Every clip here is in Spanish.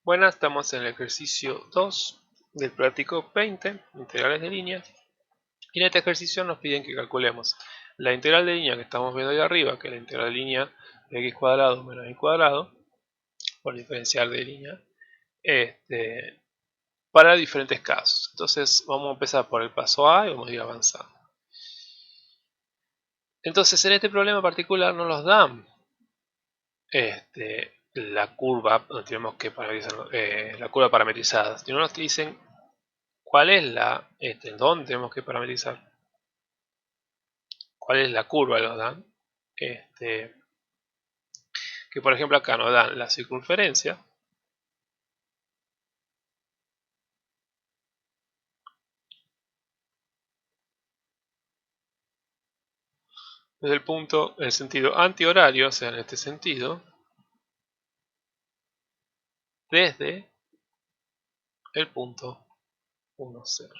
Buenas, estamos en el ejercicio 2 del práctico 20, integrales de línea. Y en este ejercicio nos piden que calculemos la integral de línea que estamos viendo ahí arriba, que es la integral de línea de x cuadrado menos y cuadrado, por diferencial de línea, para diferentes casos. Entonces vamos a empezar por el paso A y vamos a ir avanzando. Entonces en este problema particular nos los dan la curva, donde tenemos que parametrizar, la curva parametrizada. Si no nos dicen cuál es dónde tenemos que parametrizar, cuál es la curva, nos dan, que por ejemplo acá nos dan la circunferencia, desde el punto, en el sentido antihorario, o sea en este sentido, desde el punto 1, 0.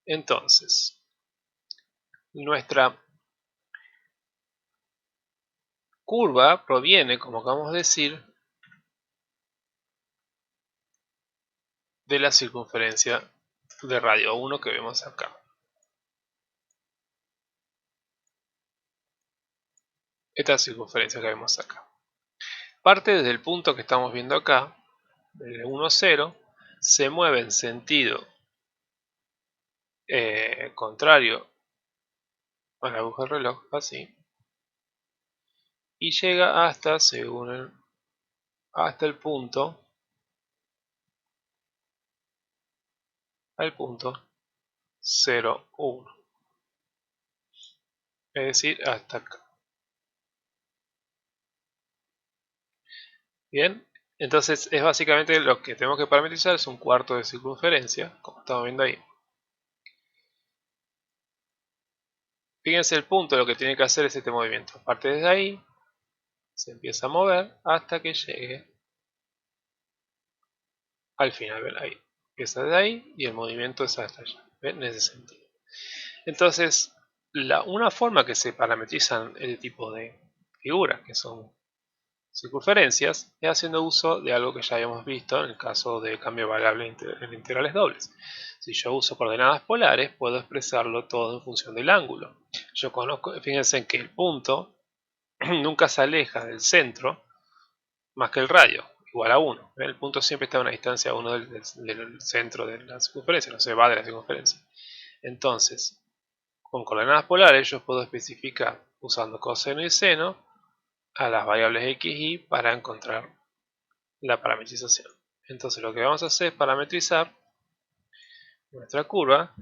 Entonces, nuestra curva proviene, como acabamos de decir, de la circunferencia de radio 1 que vemos acá. Esta circunferencia que vemos acá. Parte desde el punto que estamos viendo acá, del 1, 0, se mueve en sentido contrario a la aguja del reloj, así, y llega hasta, hasta el punto, al punto 0, 1, es decir, hasta acá. Bien, entonces es básicamente lo que tenemos que parametrizar, es un cuarto de circunferencia, como estamos viendo ahí. Fíjense el punto, lo que tiene que hacer es este movimiento. Parte desde ahí, se empieza a mover hasta que llegue al final. ¿Ven? Ahí. Empieza desde ahí y el movimiento es hasta allá. ¿Ven? En ese sentido. Entonces, una forma que se parametrizan este tipo de figuras, que son circunferencias, es haciendo uso de algo que ya habíamos visto en el caso de cambio variable en integrales dobles. Si yo uso coordenadas polares, puedo expresarlo todo en función del ángulo. Yo conozco, fíjense que el punto nunca se aleja del centro más que el radio, igual a 1. El punto siempre está a una distancia 1 del centro de la circunferencia, no se va de la circunferencia. Entonces, con coordenadas polares yo puedo especificar usando coseno y seno a las variables x y para encontrar la parametrización. Entonces lo que vamos a hacer es parametrizar nuestra curva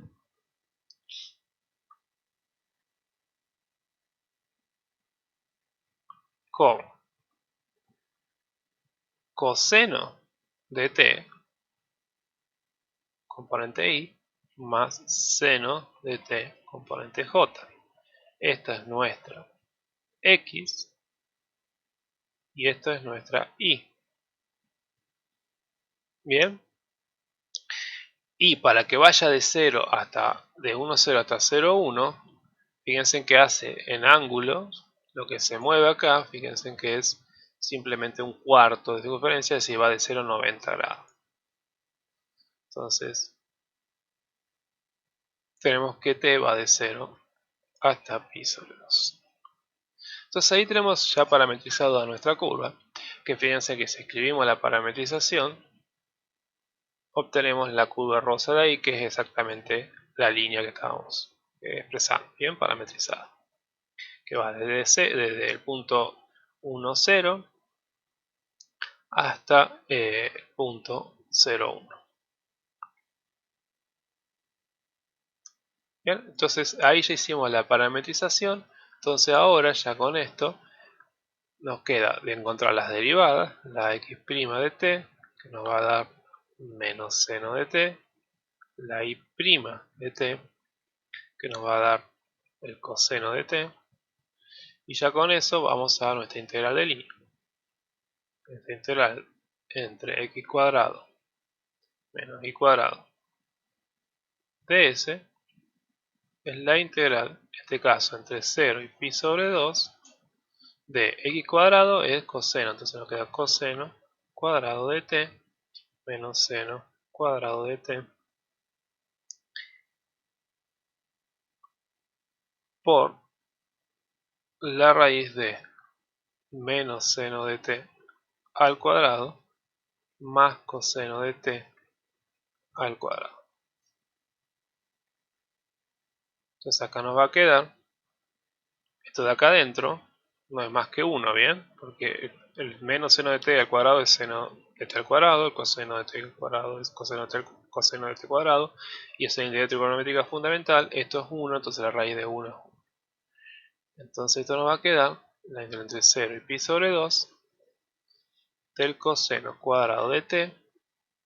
con coseno de t, componente y, más seno de t, componente j. Esta es nuestra x y esta es nuestra y. Bien. Y para que vaya de 0 hasta, de 1, 0 hasta 0, 1, fíjense que hace en ángulos, lo que se mueve acá, fíjense que es simplemente un cuarto de circunferencia, es decir, va de 0 a 90 grados. Entonces, tenemos que t va de 0 hasta pi sobre 2. Entonces ahí tenemos ya parametrizado a nuestra curva, que fíjense que si escribimos la parametrización, obtenemos la curva rosa de ahí, que es exactamente la línea que estábamos expresando, bien parametrizada, que va desde el punto 1, 0 hasta el punto 0, 1. Bien, entonces ahí ya hicimos la parametrización, entonces ahora ya con esto nos queda de encontrar las derivadas, la x' de t, que nos va a dar menos seno de t, la y' de t, que nos va a dar el coseno de t, y ya con eso vamos a nuestra integral de línea. Esta integral entre x cuadrado menos y cuadrado ds es la integral, en este caso entre 0 y pi sobre 2, de x cuadrado es coseno, entonces nos queda coseno cuadrado de t menos seno cuadrado de t por la raíz de menos seno de t al cuadrado más coseno de t al cuadrado. Entonces acá nos va a quedar esto de acá adentro, no es más que 1, ¿bien? Porque el menos seno de t al cuadrado es seno de t al cuadrado, el coseno de t al cuadrado es coseno de t cuadrado, y esa identidad trigonométrica fundamental, esto es 1, entonces la raíz de 1 es 1. Entonces esto nos va a quedar la integración entre 0 y pi sobre 2 del coseno cuadrado de t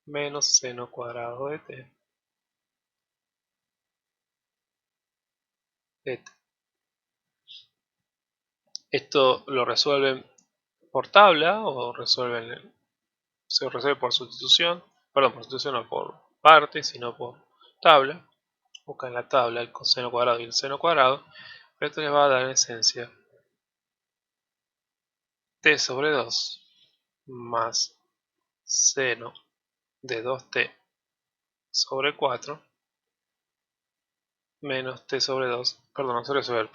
menos seno cuadrado de t de t. Esto lo resuelven por tabla o se resuelve por sustitución, perdón, por sustitución no por parte, sino por tabla. Busca en la tabla el coseno cuadrado y el seno cuadrado, pero esto les va a dar en esencia t sobre 2 más seno de 2t sobre 4 menos t sobre 2, perdón, no se resuelve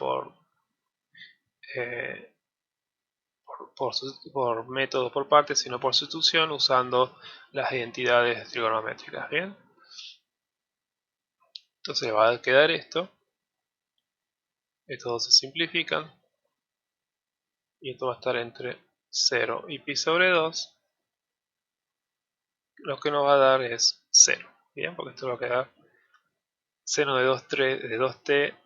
eh, por método por parte, sino por sustitución usando las identidades trigonométricas, ¿bien? Entonces va a quedar esto, estos dos se simplifican, y esto va a estar entre 0 y pi sobre 2, lo que nos va a dar es 0, ¿bien? Porque esto va a quedar seno de 2t,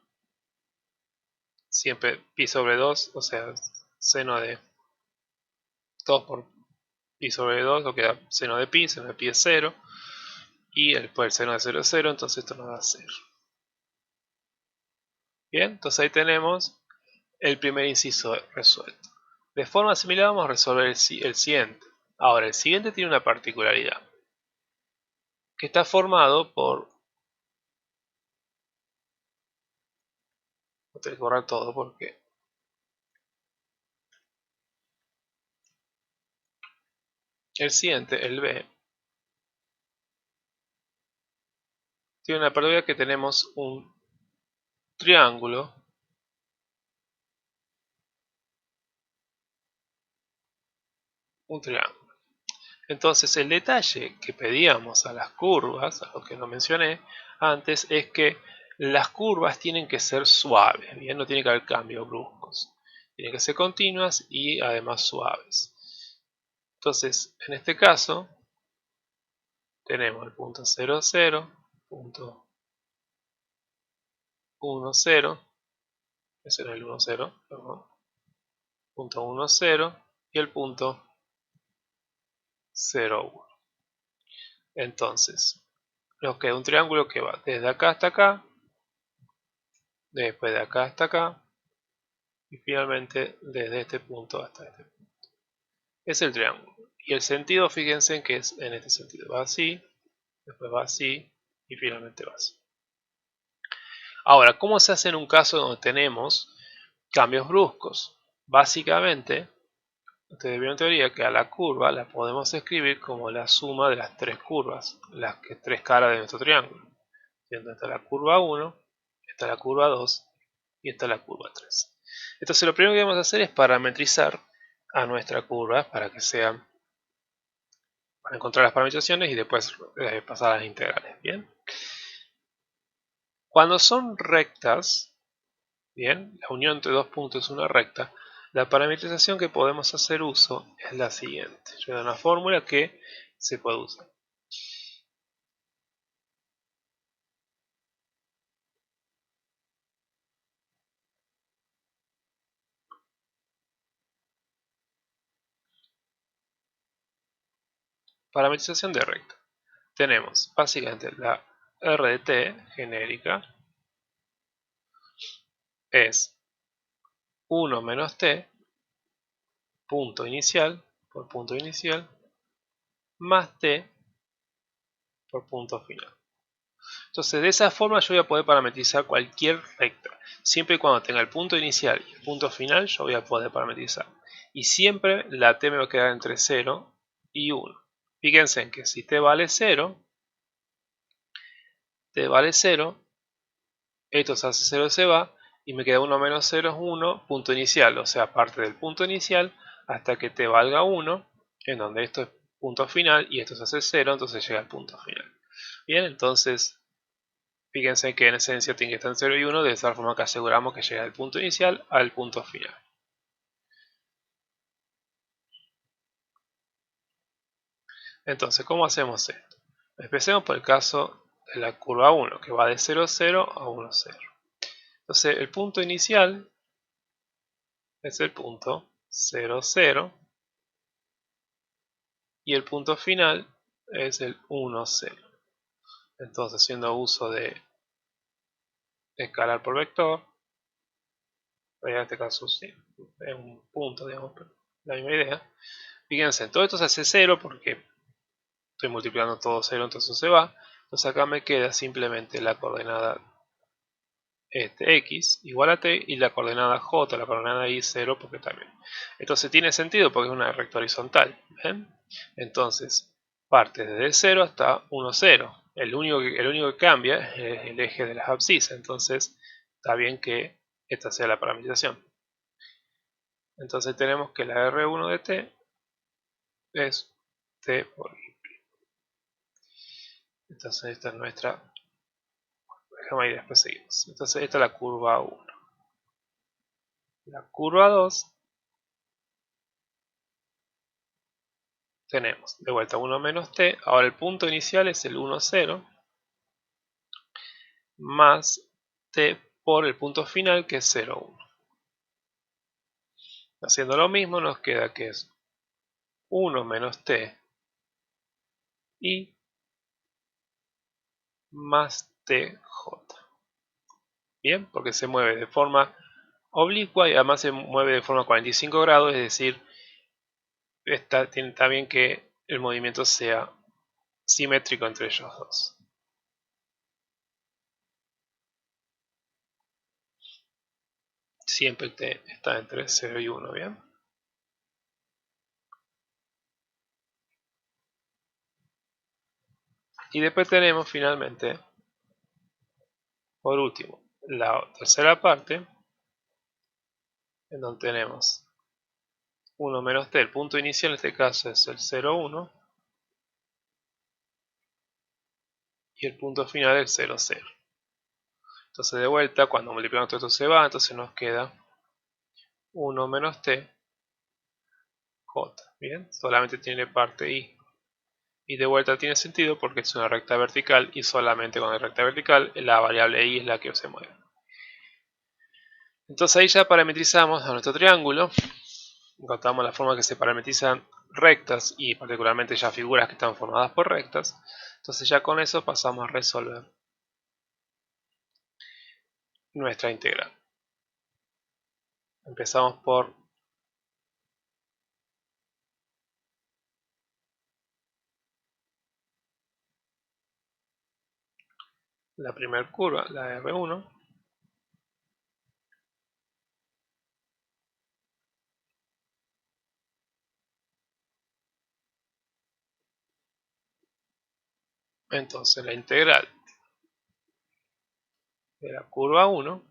siempre pi sobre 2, o sea, seno de 2 por pi sobre 2, lo que da seno de pi es 0, y después el seno de 0 es 0, entonces esto nos da 0. Bien, entonces ahí tenemos el primer inciso resuelto. De forma similar vamos a resolver el siguiente. Ahora, el siguiente tiene una particularidad, que está formado por... Voy a tener que borrar todo porque... El siguiente, el B, tiene una particularidad que tenemos un triángulo Entonces el detalle que pedíamos a las curvas, a lo que no mencioné antes, es que las curvas tienen que ser suaves, ¿bien? No tiene que haber cambios bruscos. Tienen que ser continuas y además suaves. Entonces, en este caso, tenemos el punto 0, 0, punto 1, 0, ese era el 1, 0, perdón, punto 1, 0 y el punto 0, 1. Entonces, nos queda un triángulo que va desde acá hasta acá, después de acá hasta acá, y finalmente desde este punto hasta este punto. Es el triángulo. Y el sentido, fíjense en que es en este sentido. Va así, después va así y finalmente va así. Ahora, ¿cómo se hace en un caso donde tenemos cambios bruscos? Básicamente, ustedes vieron en teoría que a la curva la podemos escribir como la suma de las tres curvas, las tres caras de nuestro triángulo. Esta está la curva 1, está la curva 2 y está la curva 3. Entonces lo primero que vamos a hacer es parametrizar a nuestra curva para que sean, para encontrar las parametrizaciones y después pasar a las integrales. Bien, cuando son rectas, bien, la unión entre dos puntos es una recta, la parametrización que podemos hacer uso es la siguiente. Yo doy una fórmula que se puede usar. Parametrización de recta. Tenemos básicamente la R de t genérica es 1 menos t, punto inicial, por punto inicial, más t por punto final. Entonces, de esa forma yo voy a poder parametrizar cualquier recta. Siempre y cuando tenga el punto inicial y el punto final, yo voy a poder parametrizar. Y siempre la t me va a quedar entre 0 y 1. Fíjense en que si t vale 0, esto se hace 0, se va, y me queda 1 menos 0 es 1, punto inicial, o sea, parte del punto inicial hasta que t valga 1, en donde esto es punto final y esto se hace 0, entonces llega al punto final. Bien, entonces fíjense que en esencia tiene que estar en 0 y 1, de esa forma que aseguramos que llega del punto inicial al punto final. Entonces, ¿cómo hacemos esto? Empecemos por el caso de la curva 1, que va de 0, 0 a 1, 0. Entonces, el punto inicial es el punto 0, 0 y el punto final es el 1, 0. Entonces, haciendo uso de escalar por vector, en este caso sí, es un punto, digamos, pero la misma idea. Fíjense, todo esto se hace 0 porque estoy multiplicando todo 0, entonces se va. Entonces acá me queda simplemente la coordenada x igual a t y la coordenada j, la coordenada y 0 porque también. Entonces tiene sentido porque es una recta horizontal. ¿Ven? Entonces parte desde 0 hasta 1, 0. El único que cambia es el eje de las abscisas. Entonces está bien que esta sea la parametrización. Entonces tenemos que la R1 de t es t por y'. Entonces esta es nuestra. Déjame ir, después seguimos. Entonces esta es la curva 1. La curva 2 tenemos de vuelta 1 menos t. Ahora el punto inicial es el 1, 0 más t por el punto final que es 0, 1. Haciendo lo mismo nos queda que es 1 menos t y más tj. Bien, porque se mueve de forma oblicua y además se mueve de forma 45 grados, es decir, está bien que el movimiento sea simétrico entre ellos dos. Siempre t está entre 0 y 1, ¿bien? Y después tenemos finalmente, por último, la tercera parte, en donde tenemos 1 menos t, el punto inicial en este caso es el 0, 1, y el punto final el 0, 0. Entonces de vuelta, cuando multiplicamos todo esto se va, entonces nos queda 1 menos t, j, ¿bien? Solamente tiene parte y. Y de vuelta tiene sentido porque es una recta vertical y solamente con la recta vertical la variable y es la que se mueve. Entonces ahí ya parametrizamos a nuestro triángulo, encontramos la forma que se parametrizan rectas y particularmente ya figuras que están formadas por rectas. Entonces ya con eso pasamos a resolver nuestra integral. Empezamos por la primera curva, la R1. Entonces la integral de la curva 1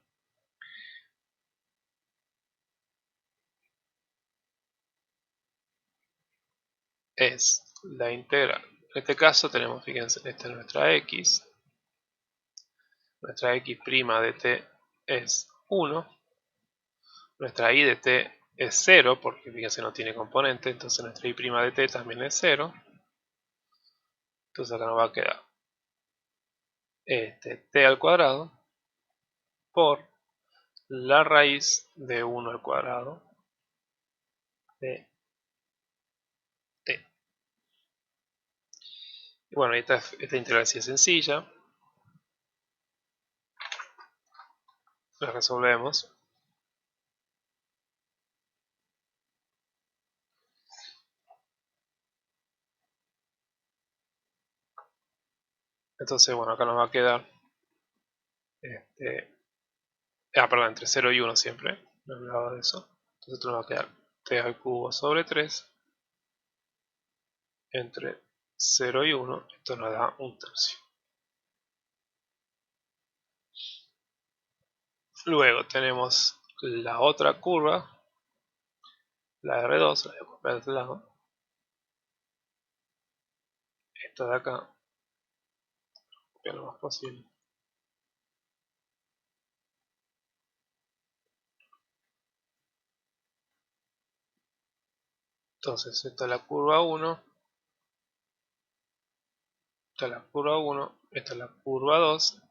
es la integral. En este caso tenemos, fíjense, esta es nuestra x. Nuestra x' de t es 1. Nuestra y de t es 0, porque fíjense no tiene componente, entonces nuestra y' de t también es 0. Entonces acá nos va a quedar t al cuadrado por la raíz de 1 al cuadrado de t. Y bueno, esta integral sí es sencilla. La resolvemos. Entonces, bueno, acá nos va a quedar perdón, entre 0 y 1 siempre. No he hablado de eso. Entonces esto nos va a quedar t al cubo sobre 3 entre 0 y 1, esto nos da 1/3. Luego tenemos la otra curva, la R2, la voy a copiar de este lado. Esta de acá, copiar lo más posible. Entonces esta es la curva 1, esta es la curva 1, esta es la curva 2.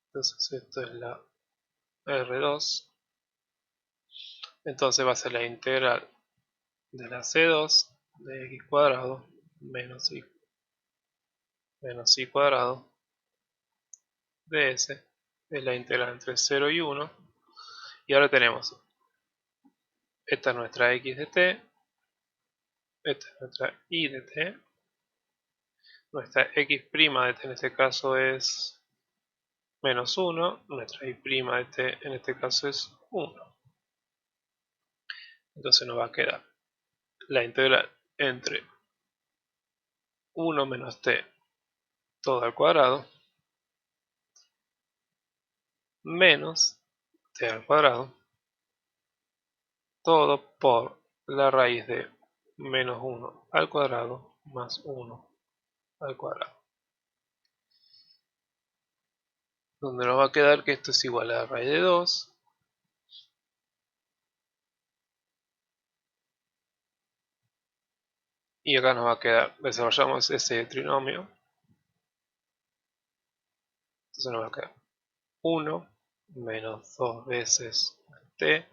Entonces esto es la R2. Entonces va a ser la integral de la C2 de x cuadrado menos y cuadrado de s, es la integral entre 0 y 1. Y ahora tenemos, esta es nuestra x de t, esta es nuestra y de t, nuestra x' de t en este caso es menos 1, nuestra y' de t en este caso es 1. Entonces nos va a quedar la integral entre 1 menos t todo al cuadrado menos t al cuadrado todo por la raíz de menos 1 al cuadrado más 1 al cuadrado. Donde nos va a quedar que esto es igual a la raíz de 2 y acá nos va a quedar, desarrollamos ese trinomio, entonces nos va a quedar 1 menos 2 veces t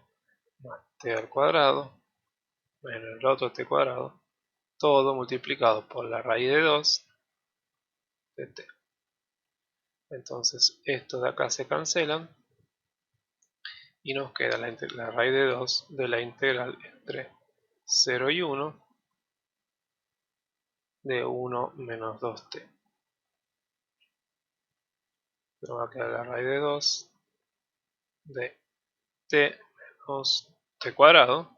más t al cuadrado menos el otro t cuadrado, todo multiplicado por la raíz de 2 de t. Entonces estos de acá se cancelan y nos queda la raíz de 2 de la integral entre 0 y 1 de 1 menos 2t. Nos va a quedar la raíz de 2 de t menos t cuadrado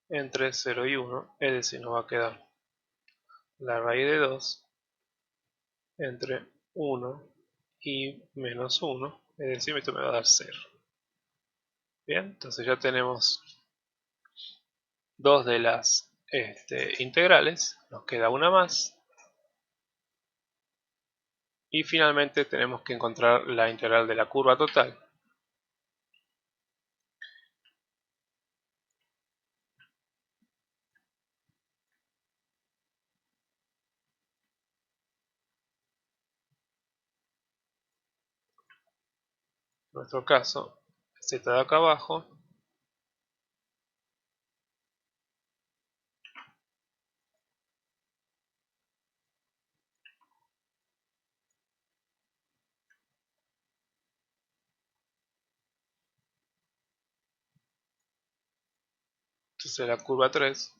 entre 0 y 1, es decir, nos va a quedar la raíz de 2 entre 1 y menos 1, es decir, esto me va a dar 0. Bien, entonces ya tenemos dos de las integrales, nos queda una más. Y finalmente tenemos que encontrar la integral de la curva total. En nuestro caso, z de acá abajo entonces la curva 3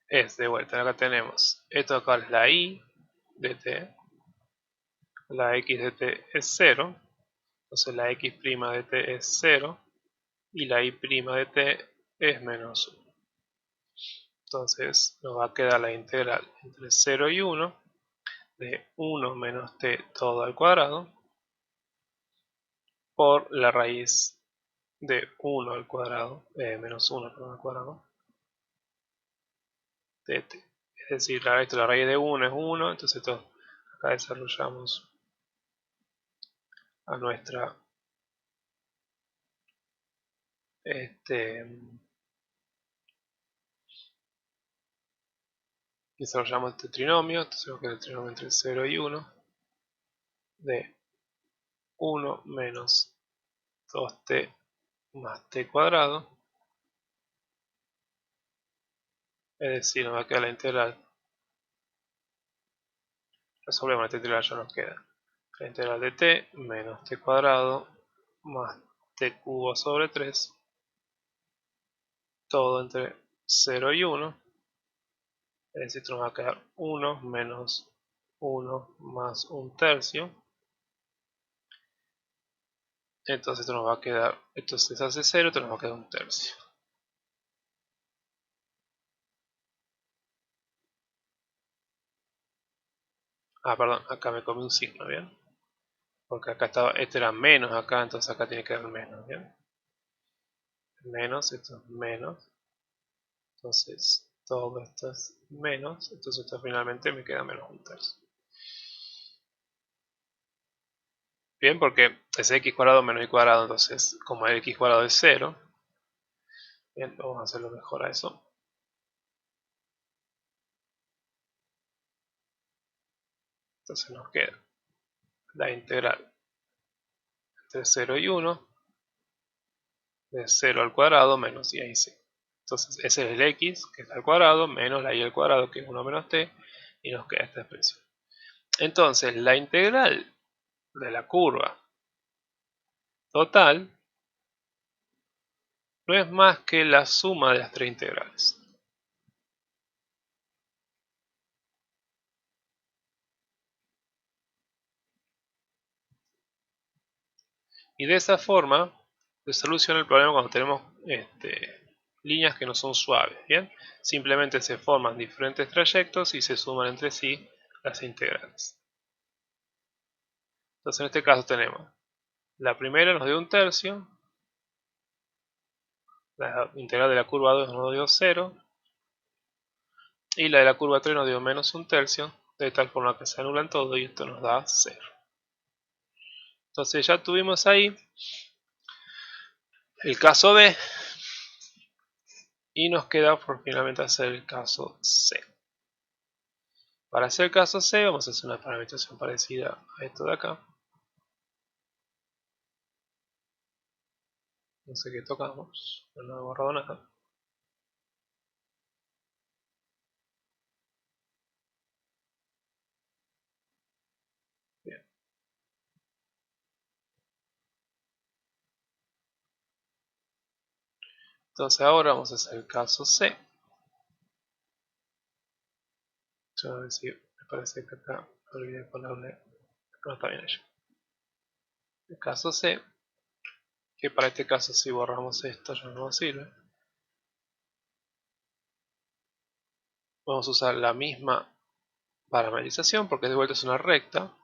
es de vuelta. Acá tenemos, esto acá es la y de t, la x de t es 0, entonces la x' de t es 0 y la y' de t es menos 1. Entonces nos va a quedar la integral entre 0 y 1 de 1 menos t todo al cuadrado por la raíz de 1 al cuadrado, menos 1 al cuadrado de t. Es decir, la raíz de 1 es 1, entonces esto, acá desarrollamos a nuestra desarrollamos este trinomio, entonces que el trinomio entre 0 y 1 de 1 menos 2t más t cuadrado, es decir, nos va a quedar la integral, resolvemos esta integral, ya nos queda la integral de t menos t cuadrado más t cubo sobre 3, todo entre 0 y 1, es decir, esto nos va a quedar 1 menos 1 más 1/3, Entonces esto nos va a quedar, esto se hace 0, esto nos va a quedar 1/3. Ah, perdón, acá me comí un signo, ¿bien? Porque acá estaba, este era menos acá, entonces acá tiene que haber menos, ¿bien? Menos, esto es menos. Entonces todo esto es menos, entonces esto finalmente me queda menos 1/3. Bien, porque es x cuadrado menos y cuadrado, entonces como el x cuadrado es 0, bien, vamos a hacerlo mejor a eso. Entonces nos queda la integral entre 0 y 1 de 0 al cuadrado menos y ahí sí. Entonces ese es el x, que es al cuadrado, menos la y al cuadrado, que es 1 menos t, y nos queda esta expresión. Entonces la integral de la curva total no es más que la suma de las tres integrales. Y de esa forma se soluciona el problema cuando tenemos líneas que no son suaves. ¿Bien? Simplemente se forman diferentes trayectos y se suman entre sí las integrales. Entonces en este caso tenemos la primera nos dio 1/3, la integral de la curva 2 nos dio 0 y la de la curva 3 nos dio menos 1/3, de tal forma que se anulan todo y esto nos da 0. Entonces ya tuvimos ahí el caso B y nos queda por finalmente hacer el caso C. Para hacer el caso C vamos a hacer una parametrización parecida a esto de acá. No sé qué tocamos, no he borrado nada. Bien. Entonces ahora vamos a hacer el caso C. Yo voy a decir, me parece que acá me olvidé ponerle, no está bien hecho. El caso C, que para este caso si borramos esto ya no nos sirve. Vamos a usar la misma parametrización porque de vuelta es una recta.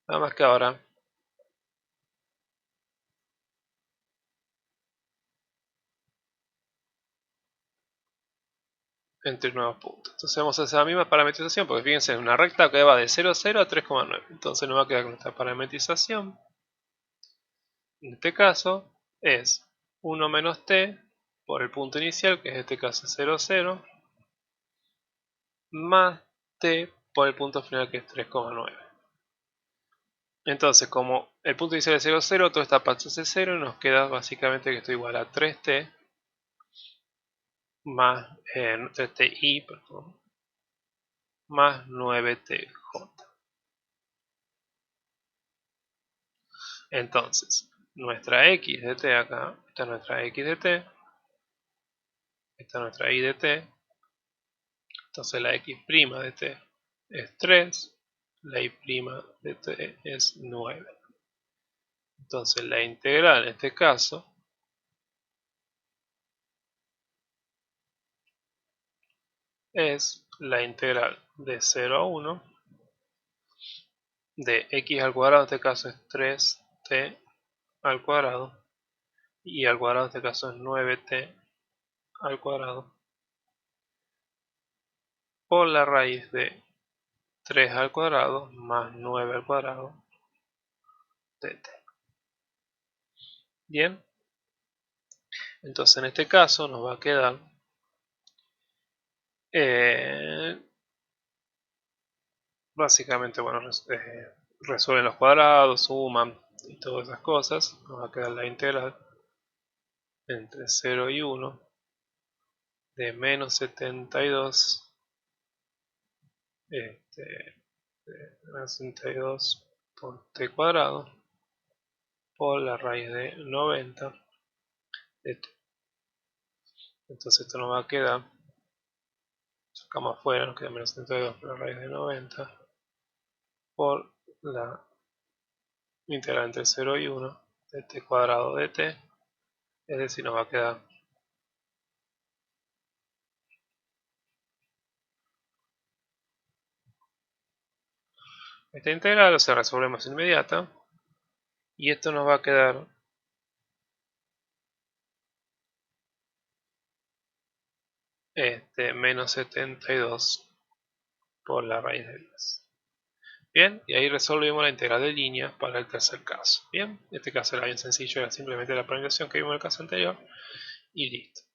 Nada más que ahora entre nuevos puntos. Entonces vamos a hacer la misma parametrización porque fíjense, es una recta que va de 0 a 0 a 3,9. Entonces nos va a quedar con esta parametrización. En este caso es 1 menos t por el punto inicial, que en este caso es 0, 0, más t por el punto final, que es 3,9. Entonces, como el punto inicial es 0, 0, toda esta parte es 0 y nos queda básicamente que esto es igual a 3t más 3ti, perdón, más 9tj. Entonces, nuestra x de t acá, esta es nuestra x de t, esta es nuestra y de t, entonces la x' de t es 3, la y' de t es 9. Entonces la integral en este caso es la integral de 0 a 1 de x al cuadrado, en este caso es 3t al cuadrado, y al cuadrado en este caso es 9t al cuadrado, por la raíz de 3 al cuadrado más 9 al cuadrado de t. Bien, entonces en este caso nos va a quedar básicamente, bueno, resuelven los cuadrados, suman y todas esas cosas. Nos va a quedar la integral entre 0 y 1 de menos 72 menos 72 por t cuadrado por la raíz de 90 de t. Entonces esto nos va a quedar Sacamos afuera, nos queda menos 72 por la raíz de 90 por la integral entre 0 y 1 de t cuadrado de t, es decir, nos va a quedar esta integral, o sea, resolvemos inmediata, y esto nos va a quedar menos 72 por la raíz de 10. Bien, y ahí resolvimos la integral de línea para el tercer caso. Bien, este caso era bien sencillo, era simplemente la planificación que vimos en el caso anterior y listo.